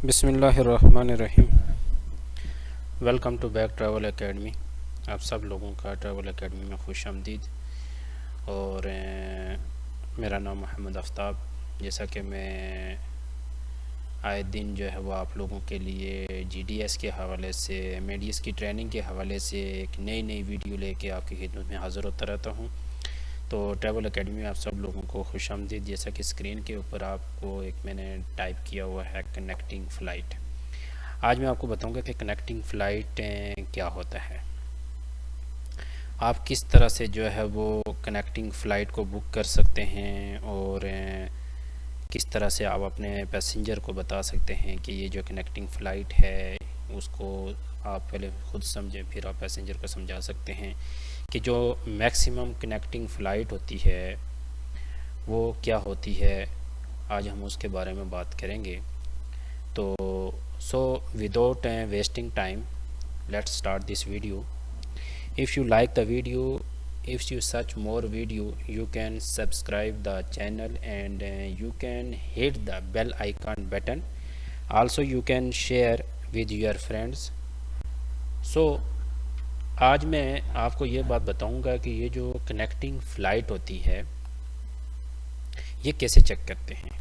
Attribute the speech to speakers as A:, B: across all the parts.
A: बिस्मिल्लाहिर्रहमानिर्रहीम। Welcome to back travel academy. आप सब लोगों का ट्रैवल एकेडमी में खुश आमदीद। और मेरा नाम मोहम्मद आफ्ताब। जैसा कि मैं आए दिन जो है वो आप लोगों के लिए जीडीएस के हवाले से, मेडियस की ट्रेनिंग के हवाले से एक नई वीडियो लेके आपकी खिदमत में हाज़िर होता रहता हूँ। तो ट्रैवल एकेडमी में आप सब लोगों को खुश आमदीद। जैसा कि स्क्रीन के ऊपर आपको एक मैंने टाइप किया हुआ है कनेक्टिंग फ़्लाइट। आज मैं आपको बताऊंगा कि कनेक्टिंग फ़्लाइट क्या होता है, आप किस तरह से जो है वो कनेक्टिंग फ़्लाइट को बुक कर सकते हैं और किस तरह से आप अपने पैसेंजर को बता सकते हैं कि ये जो कनेक्टिंग फ़्लाइट है उसको आप पहले ख़ुद समझें, फिर आप पैसेंजर को समझा सकते हैं कि जो मैक्सिमम कनेक्टिंग फ़्लाइट होती है वो क्या होती है। आज हम उसके बारे में बात करेंगे। तो so without wasting time, let's start this video. If you like the video, if you search more video, you can subscribe the channel and you can hit the bell icon button. Also you can share with your friends. So आज मैं आपको ये बात बताऊंगा कि ये जो connecting flight होती है ये कैसे चेक करते हैं।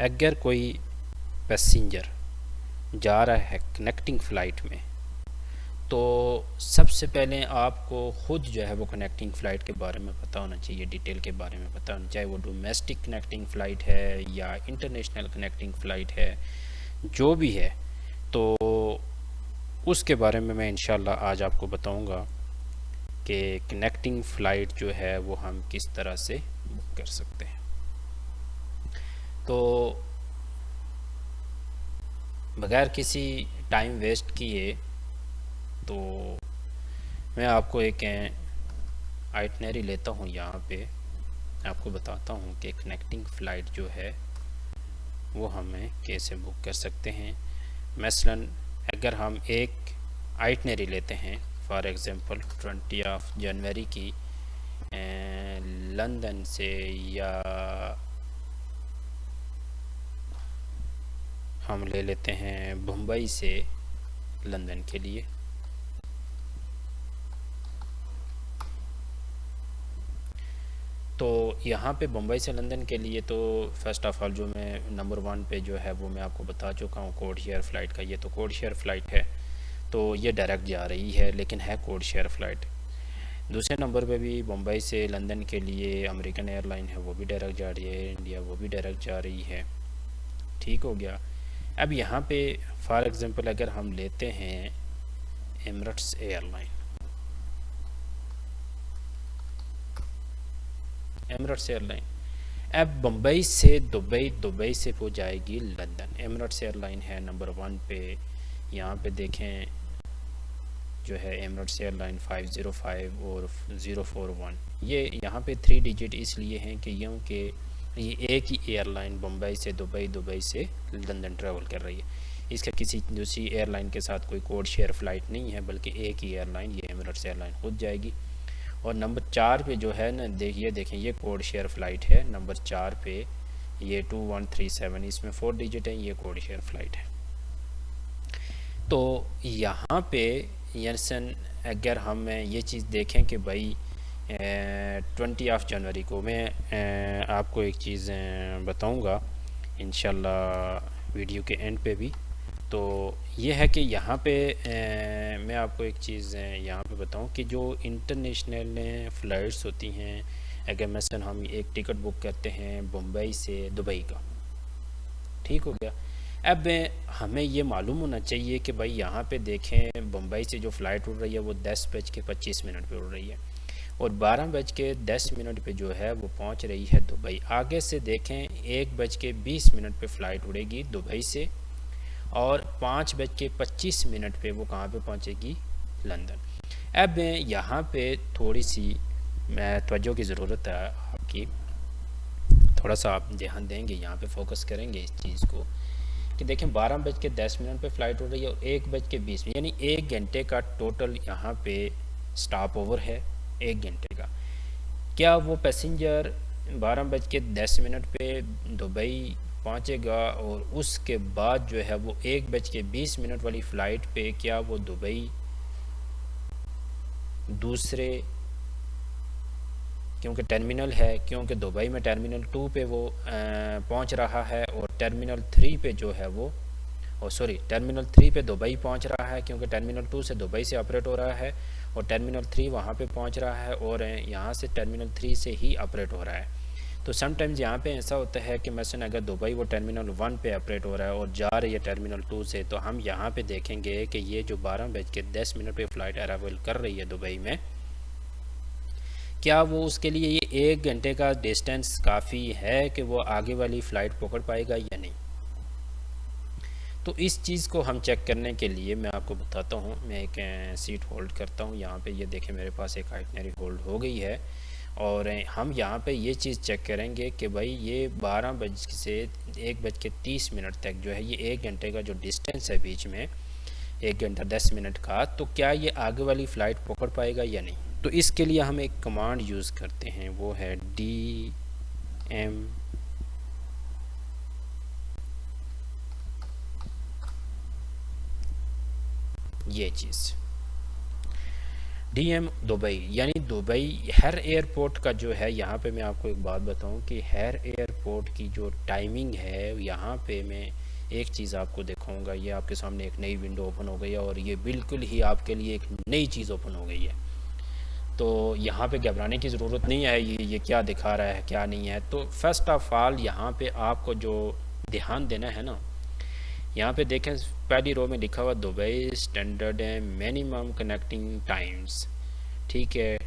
A: अगर कोई पैसेंजर जा रहा है कनेक्टिंग फ़्लाइट में तो सबसे पहले आपको ख़ुद जो है वो कनेक्टिंग फ़्लाइट के बारे में पता होना चाहिए, डिटेल के बारे में पता होना चाहिए। वो डोमेस्टिक कनेक्टिंग फ़्लाइट है या इंटरनेशनल कनेक्टिंग फ़्लाइट है, जो भी है, तो उसके बारे में मैं इंशाल्लाह आज आपको बताऊंगा कि कनेक्टिंग फ़्लाइट जो है वो हम किस तरह से बुक कर सकते हैं। तो बगैर किसी टाइम वेस्ट किए तो मैं आपको एक आइटनरी लेता हूँ, यहाँ पे आपको बताता हूँ कि कनेक्टिंग फ़्लाइट जो है वो हमें कैसे बुक कर सकते हैं। मसलन अगर हम एक आइटनरी लेते हैं, फॉर एग्ज़ाम्पल 20 जनवरी की लंदन से, या हम ले लेते हैं मुंबई से लंदन के लिए। तो यहाँ पे मुंबई से लंदन के लिए तो फ़र्स्ट ऑफ़ ऑल जो मैं नंबर 1 पे जो है वो मैं आपको बता चुका हूँ कोड शेयर फ़्लाइट का। ये तो कोड शेयर फ़्लाइट है, तो ये डायरेक्ट जा रही है लेकिन है कोड शेयर फ़्लाइट। दूसरे नंबर पे भी मुंबई से लंदन के लिए अमेरिकन एयरलाइन है, वो भी डायरेक्ट जा रही है। इंडिया वो भी डायरेक्ट जा रही है। ठीक हो गया। अब यहाँ पे फॉर एग्ज़ाम्पल अगर हम लेते हैं एमिरेट्स एयरलाइन, एमिरेट्स एयरलाइन अब मुंबई से दुबई, दुबई से वो जाएगी लंदन। एमिरेट्स एयरलाइन है नंबर 1 पे। यहाँ पे देखें जो है एमिरेट्स एयरलाइन 505 और 041। ये यहाँ पे 3 डिजिट इसलिए हैं कि क्योंकि ये एक ही एयरलाइन मुंबई से दुबई, दुबई से लंदन ट्रैवल कर रही है। इसका किसी दूसरी एयरलाइन के साथ कोई कोड शेयर फ़्लाइट नहीं है, बल्कि एक ही एयरलाइन, ये एमिरेट्स एयरलाइन खुद जाएगी। और नंबर 4 पे जो है ना, देखिए देखें ये कोड शेयर फ़्लाइट है नंबर 4 पे, ये 2137, इसमें 4 डिजिट है, ये कोड शेयर फ़्लाइट है। तो यहाँ पे यसन अगर हम ये चीज़ देखें कि भाई 20 जनवरी को मैं आपको एक चीज़ बताऊँगा इंशाल्लाह वीडियो के एंड पे भी। तो ये है कि यहाँ पे मैं आपको एक चीज़ यहाँ पे बताऊँ कि जो इंटरनेशनल फ़्लाइट्स होती हैं, अगर मसलन हम एक टिकट बुक करते हैं मुंबई से दुबई का, ठीक हो गया। अब हमें ये मालूम होना चाहिए कि भाई यहाँ पे देखें मुंबई से जो फ़्लाइट उड़ रही है वो 10:25 पे उड़ रही है और 12:10 पे जो है वो पहुँच रही है दुबई। आगे से देखें 1:20 पे फ़्लाइट उड़ेगी दुबई से और 5:25 पे वो कहाँ पे पहुँचेगी, लंदन। अब यहाँ पे थोड़ी सी तवज्जो की ज़रूरत है आपकी, थोड़ा सा आप ध्यान देंगे, यहाँ पे फोकस करेंगे इस चीज़ को कि देखें 12:10 पे फ़्लाइट हो रही है और 1:20, यानी 1 घंटे का टोटल यहाँ पे स्टॉप ओवर है, 1 घंटे का। क्या वो पैसेंजर 12:10 पे दुबई पहुंचेगा और उसके बाद जो है वो 1:20 वाली फ़्लाइट पे क्या वो दुबई दूसरे, क्योंकि टर्मिनल है, क्योंकि दुबई में टर्मिनल 2 पे वो पहुंच रहा है और टर्मिनल 3 पे जो है वो टर्मिनल 3 पे दुबई पहुंच रहा है, क्योंकि टर्मिनल 2 से दुबई से ऑपरेट हो रहा है और टर्मिनल 3 वहाँ पे पहुंच रहा है और यहाँ से टर्मिनल 3 से ही ऑपरेट हो रहा है। तो समटाइम्स यहाँ पे ऐसा होता है कि मसलन अगर दुबई वो टर्मिनल 1 पे ऑपरेट हो रहा है और जा रही है टर्मिनल 2 से, तो हम यहाँ पे देखेंगे कि ये जो 12:10 पे फ़्लाइट अराइवल कर रही है दुबई में, क्या वो उसके लिए ये 1 घंटे का डिस्टेंस काफ़ी है कि वो आगे वाली फ़्लाइट पकड़ पाएगा या नहीं। तो इस चीज़ को हम चेक करने के लिए मैं आपको बताता हूँ। मैं एक सीट होल्ड करता हूँ यहाँ पे, ये देखें मेरे पास एक आइटनरी होल्ड हो गई है और हम यहाँ पे ये चीज़ चेक करेंगे कि भाई ये 12 से 1:30 तक जो है ये 1 घंटे का जो डिस्टेंस है बीच में, 1 घंटा 10 मिनट का, तो क्या ये आगे वाली फ़्लाइट पकड़ पाएगा या नहीं। तो इसके लिए हम एक कमांड यूज़ करते हैं, वो है DM ये चीज़ DM दुबई, यानी दुबई हर एयरपोर्ट का जो है, यहाँ पे मैं आपको एक बात बताऊं कि हर एयरपोर्ट की जो टाइमिंग है, यहाँ पे मैं एक चीज़ आपको दिखाऊंगा। ये आपके सामने एक नई विंडो ओपन हो गई है और ये बिल्कुल ही आपके लिए एक नई चीज़ ओपन हो गई है। तो यहाँ पे घबराने की ज़रूरत नहीं है, ये क्या दिखा रहा है क्या नहीं है। तो फर्स्ट ऑफ ऑल यहाँ पे आपको जो ध्यान देना है ना, यहाँ पे देखें पहली रो में लिखा हुआ Dubai standard minimum connecting times, ठीक है,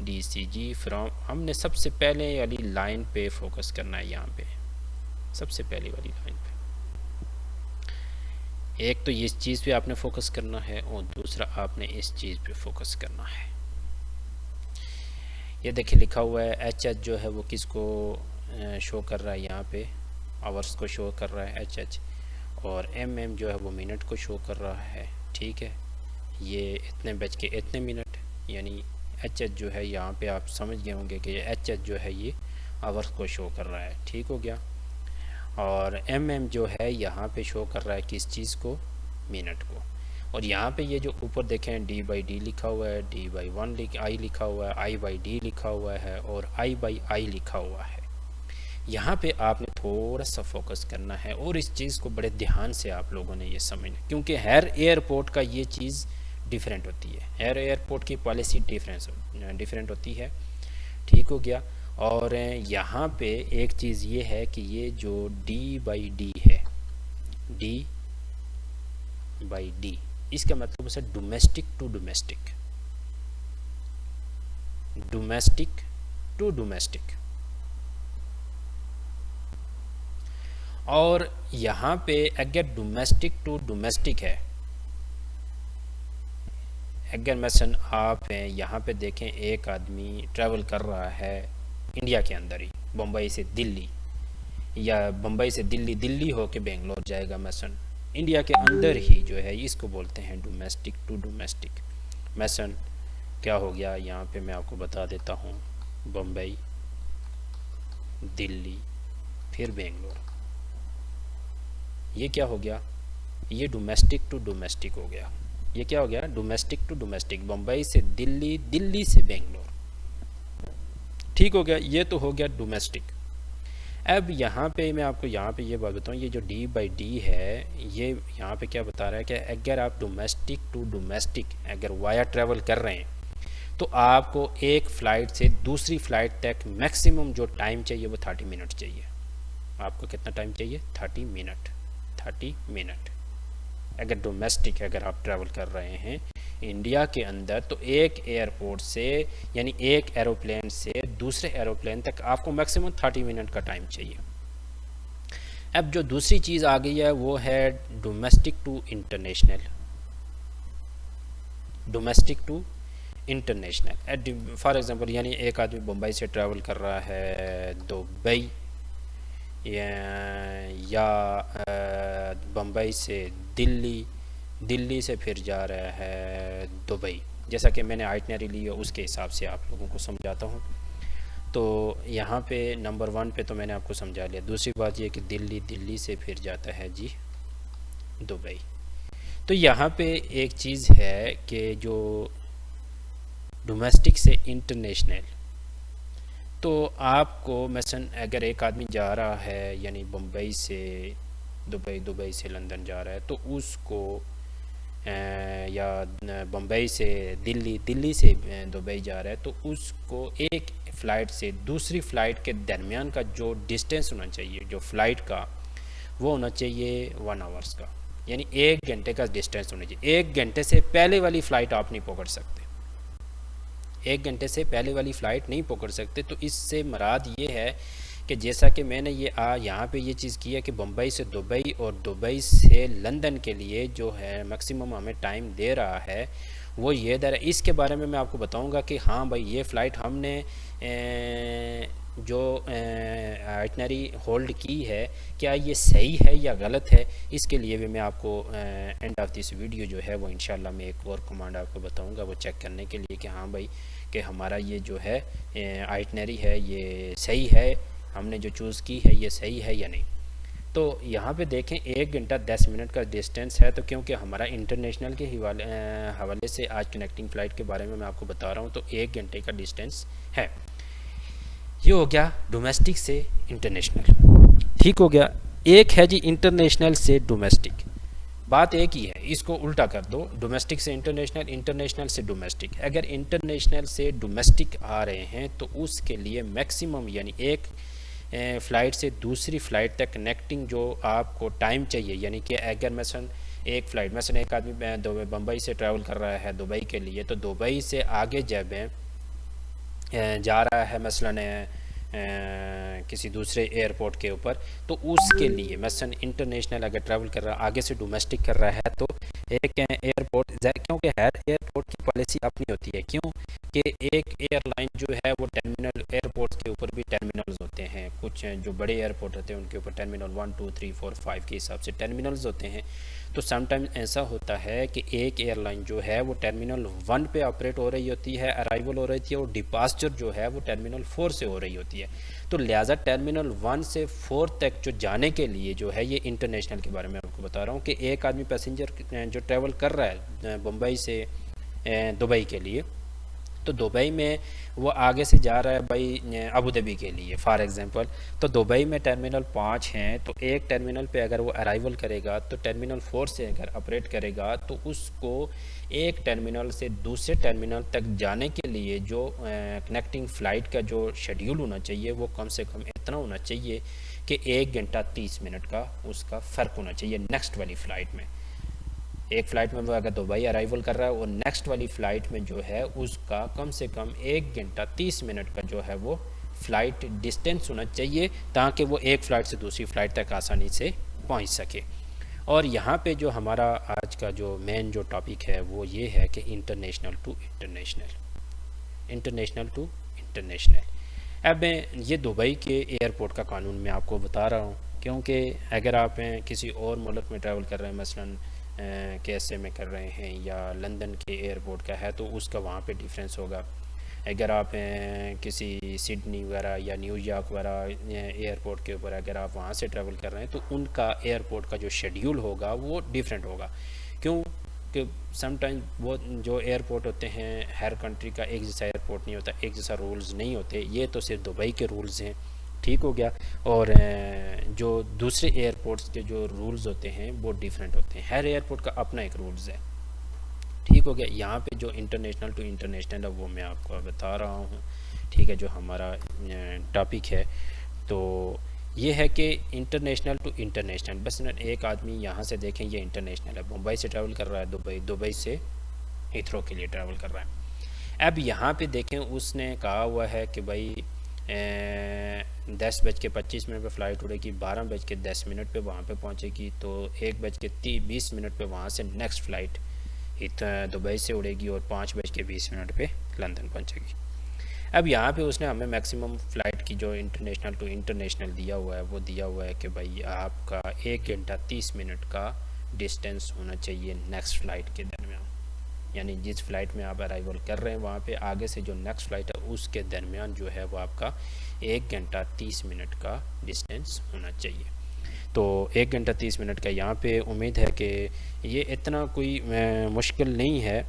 A: DCG फ्रॉम, हमने सबसे पहले वाली लाइन पे फोकस करना है। यहाँ पे सबसे पहली वाली लाइन पे एक तो इस चीज़ पे आपने फोकस करना है और दूसरा आपने इस चीज़ पे फोकस करना है। ये देखिए लिखा हुआ है HH जो है वो किसको शो कर रहा है, यहाँ पे आवर्स को शो कर रहा है HH, और MM जो है वो मिनट को शो कर रहा है, ठीक है। ये इतने मिनट, यानी HH जो है यहाँ पे आप समझ गए होंगे कि HH जो है ये आवर्स को शो कर रहा है, ठीक हो गया। और MM जो है यहाँ पे शो कर रहा है किस चीज़ को, मिनट को। और यहाँ पे ये जो ऊपर देखें D/D लिखा हुआ है, D/1 लिखा हुआ है, I/D लिखा हुआ है और I/I लिखा हुआ है। यहाँ पे आपने थोड़ा सा फोकस करना है और इस चीज़ को बड़े ध्यान से आप लोगों ने ये समझना, क्योंकि हर एयरपोर्ट का ये चीज़ डिफरेंट होती है, हर एयरपोर्ट की पॉलिसी डिफरेंट होती है, ठीक हो गया। और यहाँ पे एक चीज़ ये है कि ये जो D/D है, D/D इसका मतलब है डोमेस्टिक टू डोमेस्टिक। और यहाँ पे अगर डोमेस्टिक टू डोमेस्टिक है, अगर मसलन आप यहाँ पे देखें एक आदमी ट्रैवल कर रहा है इंडिया के अंदर ही, बम्बई से दिल्ली या बम्बई से दिल्ली होके बेंगलोर जाएगा, मसलन इंडिया के अंदर ही जो है, इसको बोलते हैं डोमेस्टिक टू डोमेस्टिक। मसलन क्या हो गया, यहाँ पे मैं आपको बता देता हूँ, बम्बई, दिल्ली, फिर बेंगलोर, ये क्या हो गया, ये डोमेस्टिक टू डोमेस्टिक हो गया। ये क्या हो गया, डोमेस्टिक टू डोमेस्टिक, बम्बई से दिल्ली, दिल्ली से बेंगलोर, ठीक हो गया। ये तो हो गया डोमेस्टिक। अब यहाँ पे मैं आपको यहाँ पे ये बात बताऊँ, ये जो D/D है, ये यहाँ पे क्या बता रहा है कि अगर आप डोमेस्टिक टू डोमेस्टिक अगर वाया ट्रैवल कर रहे हैं, तो आपको एक फ़्लाइट से दूसरी फ़्लाइट तक मैक्सिमम जो टाइम चाहिए वो 30 मिनट चाहिए। आपको कितना टाइम चाहिए, 30 मिनट। अगर डोमेस्टिक अगर आप ट्रैवल कर रहे हैं इंडिया के अंदर, तो एक एयरपोर्ट से यानी एक एरोप्लेन से दूसरे एरोप्लेन तक आपको मैक्सिमम 30 मिनट का टाइम चाहिए। अब जो दूसरी चीज़ आ गई है वो है domestic to international. For example, यानी एक आदमी मुंबई से ट्रैवल कर रहा है दुबई, या बम्बई से दिल्ली से फिर जा रहा है दुबई, जैसा कि मैंने आइटनरी ली है उसके हिसाब से आप लोगों को समझाता हूँ। तो यहाँ पे नंबर 1 पे तो मैंने आपको समझा लिया। दूसरी बात ये कि दिल्ली से फिर जाता है जी दुबई। तो यहाँ पे एक चीज़ है कि जो डोमेस्टिक से इंटरनेशनल, तो आपको मसलन अगर एक आदमी जा रहा है यानी बम्बई से दुबई, दुबई से लंदन जा रहा है, तो उसको या बम्बई से दिल्ली, दिल्ली से दुबई जा रहा है, तो उसको एक फ़्लाइट से दूसरी फ़्लाइट के दरमियान का जो डिस्टेंस होना चाहिए जो फ़्लाइट का, वो होना चाहिए 1 आवर्स का, यानी 1 घंटे का डिस्टेंस होना चाहिए। 1 घंटे से पहले वाली फ़्लाइट आप नहीं पकड़ सकते, 1 घंटे से पहले वाली फ़्लाइट नहीं पकड़ सकते। तो इससे मुराद ये है कि जैसा कि मैंने ये यहाँ पे ये चीज़ की है कि बम्बई से दुबई और दुबई से लंदन के लिए जो है मैक्सिमम हमें टाइम दे रहा है वो ये दे रहा है। इसके बारे में मैं आपको बताऊंगा कि हाँ भाई ये फ़्लाइट हमने जो आइटनरी होल्ड की है, क्या ये सही है या गलत है, इसके लिए भी मैं आपको एंड ऑफ दिस वीडियो जो है वो इंशाल्लाह मैं एक और कमांड आपको बताऊंगा, वो चेक करने के लिए कि हाँ भाई कि हमारा ये जो है आइटनरी है ये सही है, हमने जो चूज़ की है ये सही है या नहीं। तो यहाँ पे देखें 1 घंटा 10 मिनट का डिस्टेंस है, तो क्योंकि हमारा इंटरनेशनल के हवाले से आज कनेक्टिंग फ़्लाइट के बारे में मैं आपको बता रहा हूँ, तो 1 घंटे का डिस्टेंस है। ये हो गया डोमेस्टिक से इंटरनेशनल, ठीक हो गया। एक है जी इंटरनेशनल से डोमेस्टिक, बात एक ही है, इसको उल्टा कर दो, डोमेस्टिक से इंटरनेशनल, इंटरनेशनल से डोमेस्टिक। अगर इंटरनेशनल से डोमेस्टिक आ रहे हैं तो उसके लिए मैक्सिमम यानी एक फ़्लाइट से दूसरी फ़्लाइट तक कनेक्टिंग जो आपको टाइम चाहिए, यानी कि अगर मसलन एक फ़्लाइट, मसलन एक आदमी बम्बई से ट्रैवल कर रहा है दुबई के लिए, तो दुबई से आगे जब जा रहा है मसलन किसी दूसरे एयरपोर्ट के ऊपर, तो उसके लिए मसलन इंटरनेशनल अगर ट्रैवल कर रहा है, आगे से डोमेस्टिक कर रहा है, तो एक एयरपोर्ट, क्योंकि हर एयरपोर्ट की पॉलिसी अपनी होती है, क्यों कि एक एयरलाइन जो है वो टर्मिनल, एयरपोर्ट के ऊपर भी टर्मिनल्स होते हैं, कुछ जो बड़े एयरपोर्ट होते हैं उनके ऊपर टर्मिनल 1 2 3 4 5 के हिसाब से टर्मिनल्स होते हैं। तो समटाइम्स ऐसा होता है कि एक एयरलाइन जो है वो टर्मिनल 1 पे ऑपरेट हो रही होती है, अराइवल हो रही थी, और डिपार्चर जो है वो टर्मिनल 4 से हो रही होती है। तो लिहाजा टर्मिनल 1 से 4 तक जो जाने के लिए जो है, ये इंटरनेशनल के बारे में आपको बता रहा हूँ कि एक आदमी पैसेंजर जो ट्रैवल कर रहा है बम्बई से दुबई के लिए, तो दुबई में वो आगे से जा रहा है भाई अबू धाबी के लिए फॉर एग्जांपल, तो दुबई में टर्मिनल 5 हैं, तो एक टर्मिनल पे अगर वो अराइवल करेगा तो टर्मिनल 4 से अगर ऑपरेट करेगा, तो उसको एक टर्मिनल से दूसरे टर्मिनल तक जाने के लिए जो कनेक्टिंग फ़्लाइट का जो शेड्यूल होना चाहिए वो कम से कम इतना होना चाहिए कि 1 घंटा 30 मिनट का उसका फ़र्क होना चाहिए नेक्स्ट वाली फ़्लाइट में। एक फ़्लाइट में वो अगर दुबई अराइवल कर रहा है, और नेक्स्ट वाली फ़्लाइट में जो है उसका कम से कम 1 घंटा 30 मिनट का जो है वो फ़्लाइट डिस्टेंस होना चाहिए, ताकि वो एक फ़्लाइट से दूसरी फ़्लाइट तक आसानी से पहुंच सके। और यहाँ पे जो हमारा आज का जो मेन जो टॉपिक है वो ये है कि international to international, international to international. अब मैं ये दुबई के एयरपोर्ट का कानून मैं आपको बता रहा हूँ, क्योंकि अगर आप किसी और मुल्क में ट्रैवल कर रहे हैं, मसलन KSA में कर रहे हैं या लंदन के एयरपोर्ट का है, तो उसका वहाँ पे डिफरेंस होगा। अगर आप किसी सिडनी वगैरह या न्यूयॉर्क वगैरह एयरपोर्ट के ऊपर अगर आप वहाँ से ट्रैवल कर रहे हैं, तो उनका एयरपोर्ट का जो शेड्यूल होगा वो डिफरेंट होगा। क्यों कि समटाइम वो जो एयरपोर्ट होते हैं, हर कंट्री का एक जैसा एयरपोर्ट नहीं होता, एक जैसा रूल्स नहीं होते, ये तो सिर्फ दुबई के रूल्स हैं, ठीक हो गया। और जो दूसरे एयरपोर्ट्स के जो रूल्स होते हैं वो डिफरेंट होते हैं, हर एयरपोर्ट का अपना एक रूल्स है, ठीक हो गया। यहाँ पे जो इंटरनेशनल टू इंटरनेशनल है वो मैं आपको बता रहा हूँ, ठीक है, जो हमारा टॉपिक है। तो ये है कि इंटरनेशनल टू इंटरनेशनल, बस एक आदमी यहाँ से देखें ये इंटरनेशनल है, मुंबई से ट्रैवल कर रहा है दुबई, दुबई से हीथ्रो के लिए ट्रैवल कर रहा है। अब यहाँ पे देखें उसने कहा हुआ है कि भाई 10:25 पर फ़्लाइट उड़ेगी, 12:10 पे वहाँ पे पहुँचेगी, तो 1:20 पे वहाँ से नेक्स्ट फ़्लाइट दुबई से उड़ेगी और 5:20 पे लंदन पहुँचेगी। अब यहाँ पे उसने हमें मैक्सिमम फ़्लाइट की जो इंटरनेशनल टू इंटरनेशनल दिया हुआ है वो दिया हुआ है कि भाई आपका 1 घंटा 30 मिनट का डिस्टेंस होना चाहिए नेक्स्ट फ़्लाइट के दरमियान, यानी जिस फ़्लाइट में आप अराइवल कर रहे हैं वहाँ पे आगे से जो नेक्स्ट फ़्लाइट है उसके दरमियान जो है वो आपका 1 घंटा 30 मिनट का डिस्टेंस होना चाहिए। तो 1 घंटा 30 मिनट का यहाँ पे उम्मीद है कि ये इतना कोई मुश्किल नहीं है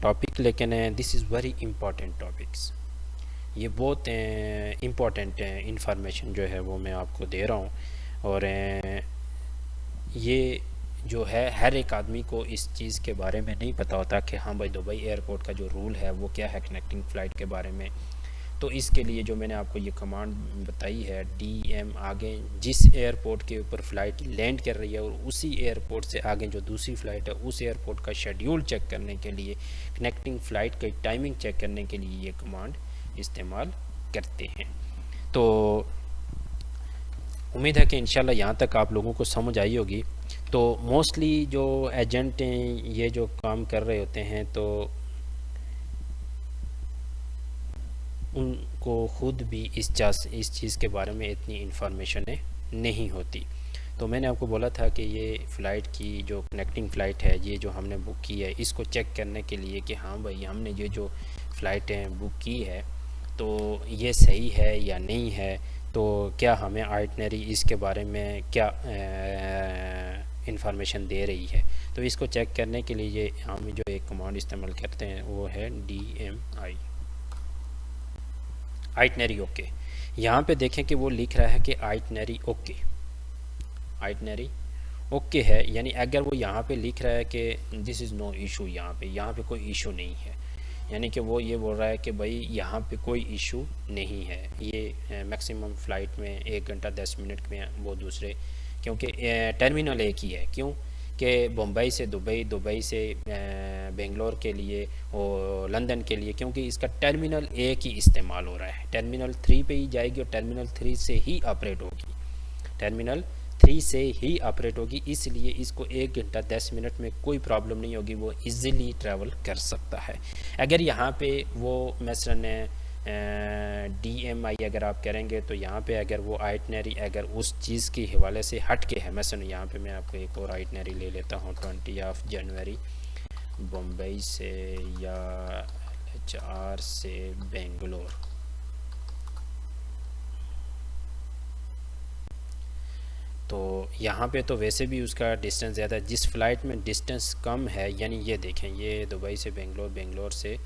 A: टॉपिक, लेकिन this is very important topics. ये बहुत इम्पॉर्टेंट इंफॉर्मेशन जो है वो मैं आपको दे रहा हूँ, और ये जो है हर एक आदमी को इस चीज़ के बारे में नहीं पता होता कि हाँ भाई दुबई एयरपोर्ट का जो रूल है वो क्या है कनेक्टिंग फ़्लाइट के बारे में। तो इसके लिए जो मैंने आपको ये कमांड बताई है DM आगे जिस एयरपोर्ट के ऊपर फ़्लाइट लैंड कर रही है और उसी एयरपोर्ट से आगे जो दूसरी फ़्लाइट है उस एयरपोर्ट का शेड्यूल चेक करने के लिए, कनेक्टिंग फ़्लाइट की टाइमिंग चेक करने के लिए ये कमांड इस्तेमाल करते हैं। तो उम्मीद है कि इंशाल्लाह यहाँ तक आप लोगों को समझ आई होगी। तो मोस्टली जो एजेंट हैं ये जो काम कर रहे होते हैं तो उनको ख़ुद भी इस चीज़ के बारे में इतनी इन्फॉर्मेशन नहीं होती। तो मैंने आपको बोला था कि ये फ़्लाइट की जो कनेक्टिंग फ़्लाइट है ये जो हमने बुक की है इसको चेक करने के लिए कि हाँ भाई हमने ये जो फ़्लाइटें बुक की है तो ये सही है या नहीं है, तो क्या हमें आइटनरी इसके बारे में क्या इंफॉर्मेशन दे रही है। तो इसको चेक करने के लिए ये हम जो एक कमांड इस्तेमाल करते हैं वो है DMI आइटनरी ओके। यहाँ पे देखें कि वो लिख रहा है कि आइटनरी ओके, आइटनरी ओके है, यानी अगर वो यहाँ पे लिख रहा है कि दिस इज़ नो इशू, यहाँ पे कोई इशू नहीं है, यानी कि वो ये बोल रहा है कि भाई यहाँ पे कोई इशू नहीं है। ये मैक्सिमम फ़्लाइट में 1 घंटा 10 मिनट में वो दूसरे, क्योंकि टर्मिनल एक ही है, क्यों कि बम्बई से दुबई, दुबई से बेंगलोर के लिए और लंदन के लिए, क्योंकि इसका टर्मिनल एक ही इस्तेमाल हो रहा है। टर्मिनल 3 पे ही जाएगी और टर्मिनल 3 से ही ऑपरेट होगी, टर्मिनल 3 से ही ऑपरेट होगी, इसलिए इसको 1 घंटा 10 मिनट में कोई प्रॉब्लम नहीं होगी, वो इजीली ट्रैवल कर सकता है। अगर यहाँ पे वो मसलन DMI अगर आप करेंगे तो यहाँ पे अगर वो आइटनरी अगर उस चीज़ के हवाले से हट के है, मसलन यहाँ पे मैं आपको एक और आइटनरी ले लेता हूँ 20 जनवरी बम्बई से या LHR से बेंगलोर। तो यहाँ पे तो वैसे भी उसका डिस्टेंस ज़्यादा है, जिस फ़्लाइट में डिस्टेंस कम है, यानी ये देखें ये दुबई से बेंगलोर, बेंगलोर से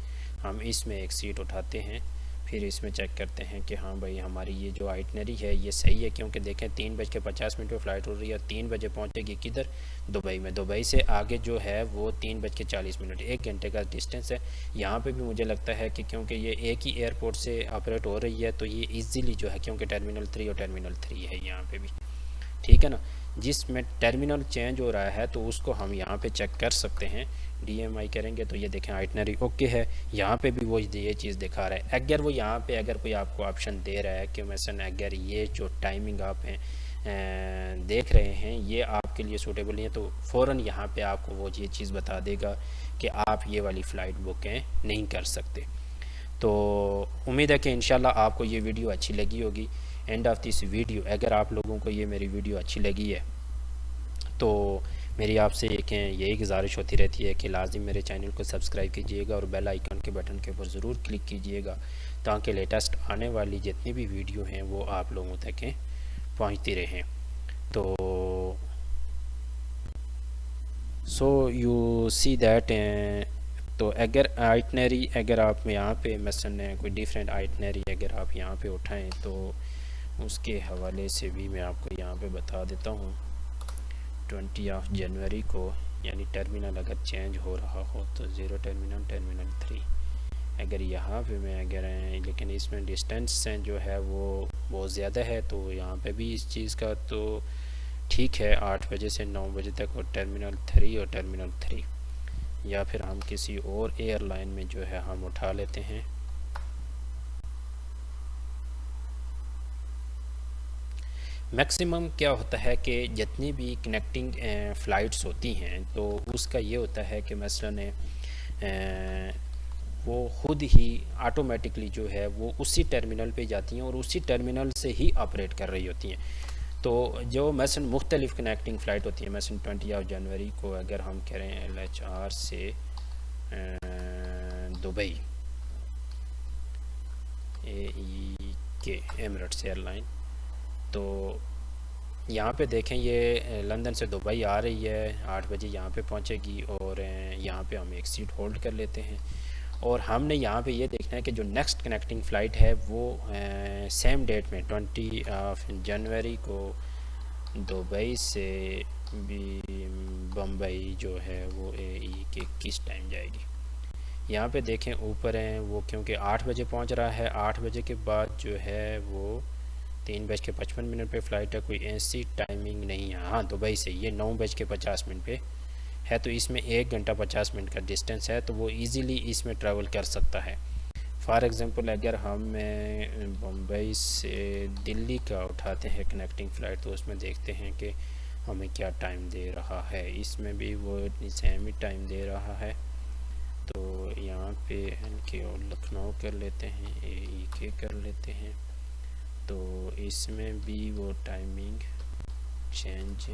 A: हम इसमें एक सीट उठाते हैं, फिर इसमें चेक करते हैं कि हाँ भाई हमारी ये जो आइटनरी है ये सही है, क्योंकि देखें 3:50 पे फ़्लाइट हो रही है, 3 बजे पहुँचेगी किधर, दुबई में। दुबई से आगे जो है वो 3:40, 1 घंटे का डिस्टेंस है। यहाँ पे भी मुझे लगता है कि क्योंकि ये एक ही एयरपोर्ट से ऑपरेट हो रही है तो ये ईज़िली जो है, क्योंकि टर्मिनल 3 और टर्मिनल 3 है यहाँ पर भी, ठीक है ना। जिसमें टर्मिनल चेंज हो रहा है तो उसको हम यहाँ पे चेक कर सकते हैं, DMI करेंगे तो ये देखें आइटनरी ओके है, यहाँ पे भी वो ये चीज़ दिखा रहा है। अगर वो यहाँ पे अगर कोई आपको ऑप्शन दे रहा है कि मसलन अगर ये जो टाइमिंग आप देख रहे हैं ये आपके लिए सूटेबल नहीं है, तो फ़ौरन यहाँ पे आपको वो ये चीज़ बता देगा कि आप ये वाली फ़्लाइट बुक नहीं कर सकते। तो उम्मीद है कि इंशाल्लाह आपको ये वीडियो अच्छी लगी होगी। एंड ऑफ दिस वीडियो, अगर आप लोगों को ये मेरी वीडियो अच्छी लगी है तो मेरी आपसे एक यही गुजारिश होती रहती है कि लाजिम मेरे चैनल को सब्सक्राइब कीजिएगा और बेल आइकन के बटन के ऊपर ज़रूर क्लिक कीजिएगा, ताकि लेटेस्ट आने वाली जितनी भी वीडियो हैं वो आप लोगों तक पहुंचती रहें। तो सो यू सी दैट, तो अगर आइटनरी अगर आप यहाँ पे मसलन कोई डिफरेंट आइटनरी अगर आप यहाँ पे उठाएं तो उसके हवाले से भी मैं आपको यहाँ पे बता देता हूँ। 20 जनवरी को यानी टर्मिनल अगर चेंज हो रहा हो तो 0 टर्मिनल, टर्मिनल 3 अगर यहाँ पे मैं अगर लेकिन इसमें डिस्टेंस जो है वो बहुत ज़्यादा है, तो यहाँ पे भी इस चीज़ का तो ठीक है 8 बजे से 9 बजे तक, और टर्मिनल 3 और टर्मिनल 3, या फिर हम किसी और एयरलाइन में जो है हम उठा लेते हैं। मैक्सिमम क्या होता है कि जितनी भी कनेक्टिंग फ़्लाइट्स होती हैं तो उसका ये होता है कि मसलन वो ख़ुद ही ऑटोमेटिकली जो है वो उसी टर्मिनल पे जाती हैं और उसी टर्मिनल से ही ऑपरेट कर रही होती हैं। तो जो मसलन मुख्तलिफ़ कनेक्टिंग फ़्लाइट होती है, मसलन 20 जनवरी को अगर हम करें LHR से दुबई AEK एमिरेट्स एयरलाइन, तो यहाँ पे देखें ये लंदन से दुबई आ रही है, 8 बजे यहाँ पे पहुँचेगी और यहाँ पे हम एक सीट होल्ड कर लेते हैं। और हमने यहाँ पे ये देखना है कि जो नेक्स्ट कनेक्टिंग फ़्लाइट है वो सेम डेट में 20 जनवरी को दुबई से बम्बई जो है वो AEK किस टाइम जाएगी। यहाँ पे देखें ऊपर हैं वो, क्योंकि 8 बजे पहुँच रहा है, 8 बजे के बाद जो है वो 3:55 पे फ़्लाइट है, कोई ऐसी टाइमिंग नहीं है। हाँ, दुबई से ये 9:50 पे है, तो इसमें 1 घंटा 50 मिनट का डिस्टेंस है, तो वो इजीली इसमें ट्रैवल कर सकता है। फॉर एग्ज़ाम्पल अगर हम बम्बई से दिल्ली का उठाते हैं कनेक्टिंग फ़्लाइट, तो उसमें देखते हैं कि हमें क्या टाइम दे रहा है। इसमें भी वो सेम ही टाइम दे रहा है। तो यहाँ पे इनके और लखनऊ कर लेते हैं, AEK कर लेते हैं, तो इसमें भी वो टाइमिंग चेंज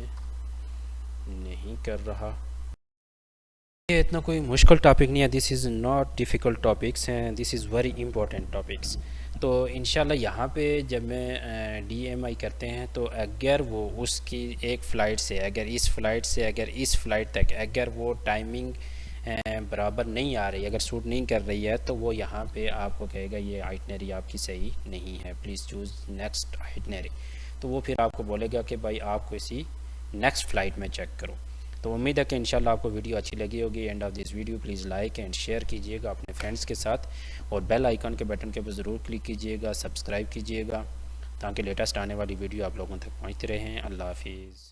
A: नहीं कर रहा। ये इतना कोई मुश्किल टॉपिक नहीं है, this is not difficult topics हैं, this is very important topics. तो इंशाल्लाह यहाँ पे जब मैं DMI करते हैं, तो अगर वो उसकी एक फ़्लाइट से अगर इस फ़्लाइट तक अगर वो टाइमिंग बराबर नहीं आ रही, अगर सूट नहीं कर रही है, तो वो यहाँ पे आपको कहेगा ये आइटनरी आपकी सही नहीं है, प्लीज़ चूज़ नेक्स्ट आइटनरी। तो वो फिर आपको बोलेगा कि भाई आपको इसी नेक्स्ट फ़्लाइट में चेक करो। तो उम्मीद है कि इंशाल्लाह आपको वीडियो अच्छी लगी होगी। End of this video please like and share कीजिएगा अपने फ्रेंड्स के साथ, और बेल आइकन के बटन के ऊपर ज़रूर क्लिक कीजिएगा, सब्सक्राइब कीजिएगा, ताकि लेटेस्ट आने वाली वीडियो आप लोगों तक पहुँचते रहें। अल्लाह हाफिज़।